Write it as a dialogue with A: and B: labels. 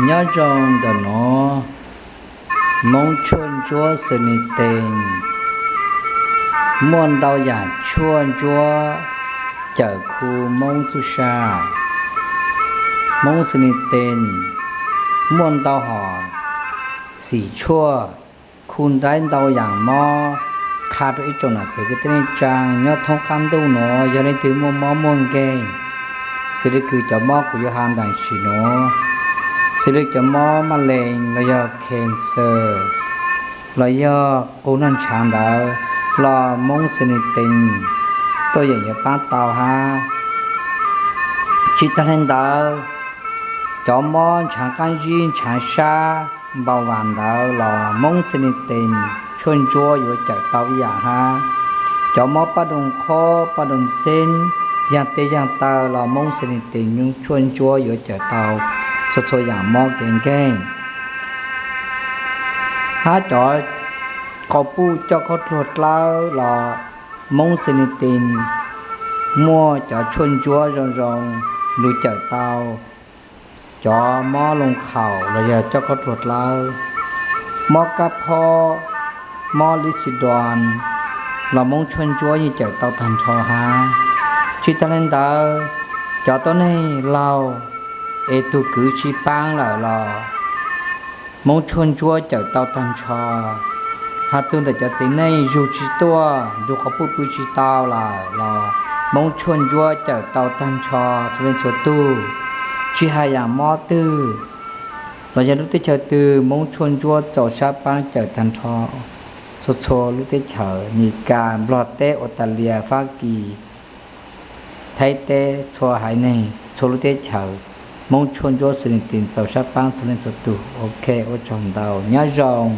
A: nhớ trong đó nó mong chuồn chúa sự nị tình muôn đau giả chuồn chúa chở khu mong tu sa mong sự nị tình muôn đau họ xỉ chua khun đánh đau dạng mò khá rồi ít là từ cái tên trang nhớ thông khăn đâu nó giờ nên từ mua mò muôn cái sự đấy cứ cho mò của Johan đàn xì nó sự đấy cho mò mà lên là do cancer là do cô nên chán đó là mong sinh tình tôi giờ bắt tàu ha chỉ ta lên đó cho mò chẳng can duyên chẳng xa bao vàng đó là mong sinh tình chuyên chúaอยู่จากเตาอย่างฮะจอมอปะดงคอปะดงเส้นอย่างเตอย่างเตาเรามงสนิติยุงชวนจัวอยู่จากเตาสดๆอย่างมอเก่งแก่ฮะจอเขาปูเจ้าเขาตรวจแล้วเรามงสนิติมัวจอชวนจัวรองรู้จากเตาจอมอลงเข่าเราจะเจ้าเขาตรวจแล้วมอกระพอมอลิสิดอนเรามองชวนจัวยี่เจ้าเตาทันชอฮะชิตาเลนดาจอตัวนี้เราตุกือชีปังเลยเรามองชวนจัวเจ้าเตาทันชอหาตัวแต่จะสิ่งนี้อยู่ชีตัวดูเขาพูดพูดชีเตาเลยเรามองชวนจัวเจ้าเตาทันชอสุรินทร์ตู้ชีหายอย่างมอตื้อเราจะรู้ที่เจอตื้อมองชวนจัวเจ้าชาปังเจ้าทันชอสดโชรู้ที่เฉยมีการบลอดเตออตาเลียฟากีไทยเตชัวหายในโชรู้ที่เฉยมงชนโจสุนิตินเจ้าชาปังสุนินสตุโอเคโอจอมดาวญาจง